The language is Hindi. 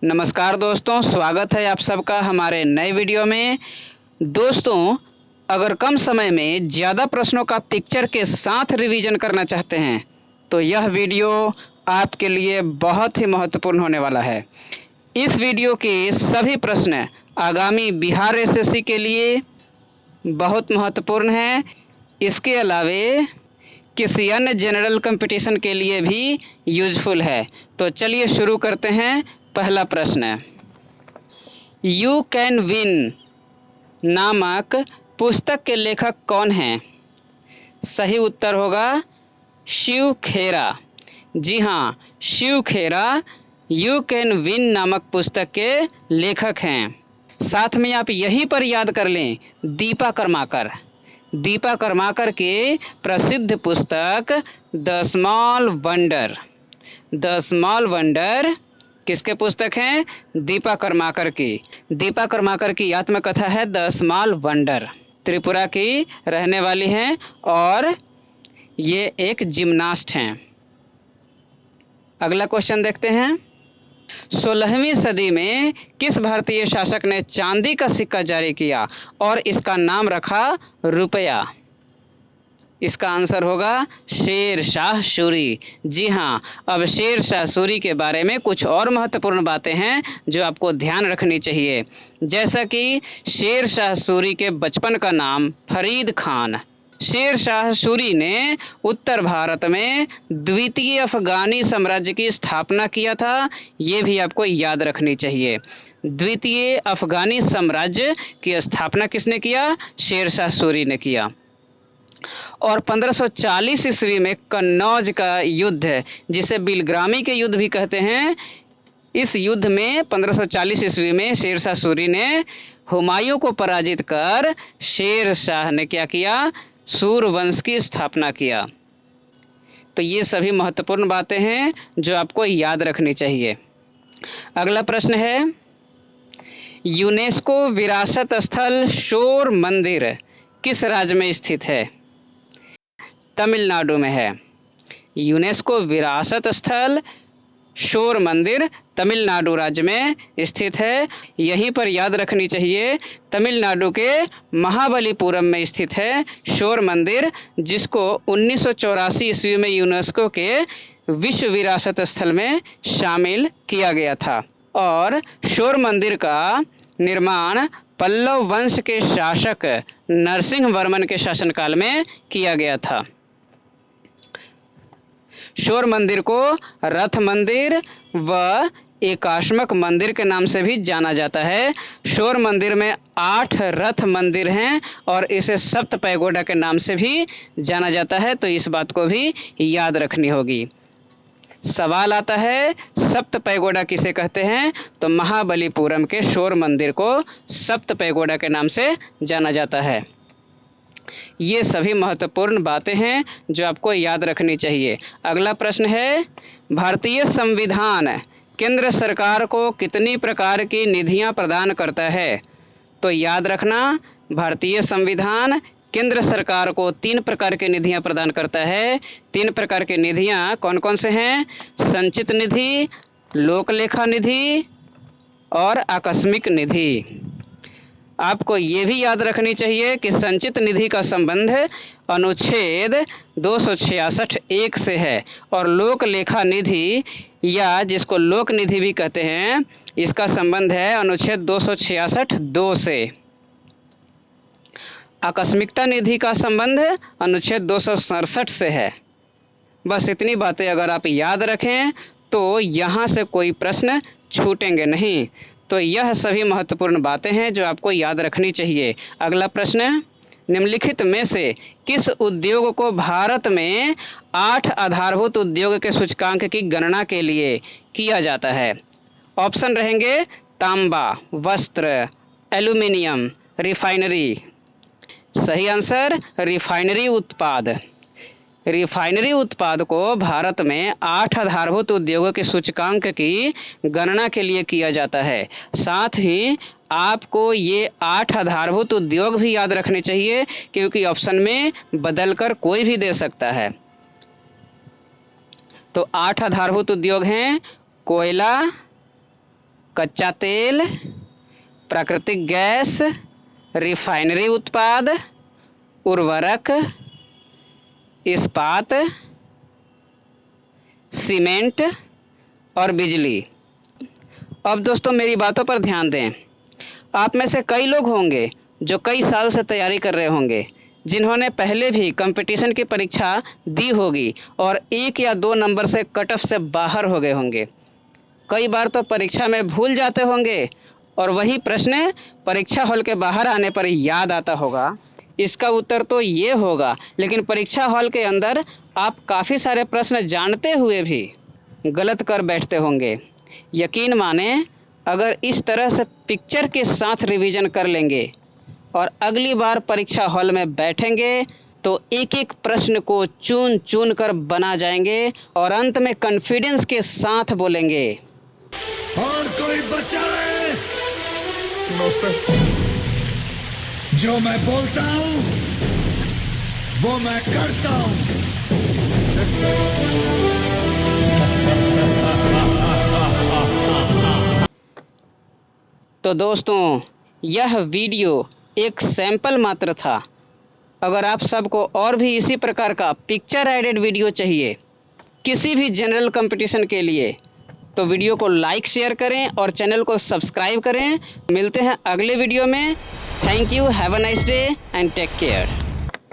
नमस्कार दोस्तों, स्वागत है आप सबका हमारे नए वीडियो में। दोस्तों, अगर कम समय में ज़्यादा प्रश्नों का पिक्चर के साथ रिवीजन करना चाहते हैं तो यह वीडियो आपके लिए बहुत ही महत्वपूर्ण होने वाला है। इस वीडियो के सभी प्रश्न आगामी बिहार एसएससी के लिए बहुत महत्वपूर्ण हैं। इसके अलावे किसी अन्य जनरल कंपटीशन के लिए भी यूजफुल है। तो चलिए शुरू करते हैं। पहला प्रश्न, यू कैन विन नामक पुस्तक के लेखक कौन हैं? सही उत्तर होगा शिव खेरा। जी हाँ, शिव खेरा यू कैन विन नामक पुस्तक के लेखक हैं। साथ में आप यहीं पर याद कर लें दीपा कर्माकर। दीपा कर्माकर के प्रसिद्ध पुस्तक the small wonder. The small wonder किसके पुस्तक हैं? दीपा कर्माकर की। दीपा कर्माकर की आत्मकथा है द स्मॉल वंडर। त्रिपुरा की रहने वाली हैं और ये एक जिम्नास्ट हैं। अगला क्वेश्चन देखते हैं। 16वीं सदी में किस भारतीय शासक ने चांदी का सिक्का जारी किया और इसका नाम रखा रुपया? इसका आंसर होगा शेर शाह सूरी। जी हाँ, अब शेर शाह सूरी के बारे में कुछ और महत्वपूर्ण बातें हैं जो आपको ध्यान रखनी चाहिए। जैसा कि शेर शाह सूरी के बचपन का नाम फरीद खान। शेर शाह सूरी ने उत्तर भारत में द्वितीय अफगानी साम्राज्य की स्थापना किया था। ये भी आपको याद रखनी चाहिए। द्वितीय अफगानी साम्राज्य की स्थापना किसने किया? शेर शाह सूरी ने किया। और 1540 ईस्वी में कन्नौज का युद्ध, जिसे बिलग्रामी के युद्ध भी कहते हैं, इस युद्ध में 1540 ईस्वी में शेर शाह सूरी ने हुमायूं को पराजित कर शेर शाह ने क्या किया? सूरवंश की स्थापना किया। तो ये सभी महत्वपूर्ण बातें हैं जो आपको याद रखनी चाहिए। अगला प्रश्न है, यूनेस्को विरासत स्थल शोर मंदिर किस राज्य में स्थित है? तमिलनाडु में है। यूनेस्को विरासत स्थल शोर मंदिर तमिलनाडु राज्य में स्थित है। यहीं पर याद रखनी चाहिए तमिलनाडु के महाबलीपुरम में स्थित है शोर मंदिर, जिसको 1984 ईस्वी में यूनेस्को के विश्व विरासत स्थल में शामिल किया गया था। और शोर मंदिर का निर्माण पल्लव वंश के शासक नरसिंह वर्मन के शासनकाल में किया गया था। शोर मंदिर को रथ मंदिर व एकाश्मक मंदिर के नाम से भी जाना जाता है। शोर मंदिर में 8 रथ मंदिर हैं और इसे सप्त पैगोडा के नाम से भी जाना जाता है। तो इस बात को भी याद रखनी होगी। सवाल आता है सप्त पैगोडा किसे कहते हैं? तो महाबलीपुरम के शोर मंदिर को सप्त पैगोडा के नाम से जाना जाता है। ये सभी महत्वपूर्ण बातें हैं जो आपको याद रखनी चाहिए। अगला प्रश्न है, भारतीय संविधान केंद्र सरकार को कितनी प्रकार की निधियां प्रदान करता है? तो याद रखना, भारतीय संविधान केंद्र सरकार को 3 प्रकार की निधियां प्रदान करता है। 3 प्रकार की निधियां कौन कौन से हैं? संचित निधि, लोक लेखा निधि और आकस्मिक निधि। आपको ये भी याद रखनी चाहिए कि संचित निधि का संबंध अनुच्छेद 266(1) से है और लोक लेखा निधि, या जिसको लोक निधि भी कहते हैं, इसका संबंध है अनुच्छेद 266(2) से। आकस्मिकता निधि का संबंध अनुच्छेद 267 से है। बस इतनी बातें अगर आप याद रखें तो यहाँ से कोई प्रश्न छूटेंगे नहीं। तो यह सभी महत्वपूर्ण बातें हैं जो आपको याद रखनी चाहिए। अगला प्रश्न, निम्नलिखित में से किस उद्योग को भारत में 8 आधारभूत उद्योग के सूचकांक की गणना के लिए किया जाता है? ऑप्शन रहेंगे तांबा, वस्त्र, एल्यूमिनियम, रिफाइनरी। सही आंसर रिफाइनरी उत्पाद। रिफाइनरी उत्पाद को भारत में 8 आधारभूत उद्योगों के सूचकांक की गणना के लिए किया जाता है। साथ ही आपको ये 8 आधारभूत उद्योग भी याद रखने चाहिए, क्योंकि ऑप्शन में बदलकर कोई भी दे सकता है। तो 8 आधारभूत उद्योग हैं कोयला, कच्चा तेल, प्राकृतिक गैस, रिफाइनरी उत्पाद, उर्वरक, इस्पात, सीमेंट और बिजली। अब दोस्तों मेरी बातों पर ध्यान दें। आप में से कई लोग होंगे जो कई साल से तैयारी कर रहे होंगे, जिन्होंने पहले भी कंपटीशन की परीक्षा दी होगी और 1 या 2 नंबर से कट ऑफ से बाहर हो गए होंगे। कई बार तो परीक्षा में भूल जाते होंगे और वही प्रश्न परीक्षा हॉल के बाहर आने पर याद आता होगा। इसका उत्तर तो ये होगा, लेकिन परीक्षा हॉल के अंदर आप काफ़ी सारे प्रश्न जानते हुए भी गलत कर बैठते होंगे। यकीन माने, अगर इस तरह से पिक्चर के साथ रिवीजन कर लेंगे और अगली बार परीक्षा हॉल में बैठेंगे तो एक एक प्रश्न को चुन चुन कर बना जाएंगे और अंत में कॉन्फिडेंस के साथ बोलेंगे, और कोई बचाए? नो सर, जो मैं बोलता हूं वो मैं करता हूं। तो दोस्तों, यह वीडियो एक सैंपल मात्र था। अगर आप सबको और भी इसी प्रकार का पिक्चर एडेड वीडियो चाहिए किसी भी जनरल कंपटीशन के लिए, तो वीडियो को लाइक शेयर करें और चैनल को सब्सक्राइब करें। मिलते हैं अगले वीडियो में। Thank you, have a nice day and take care.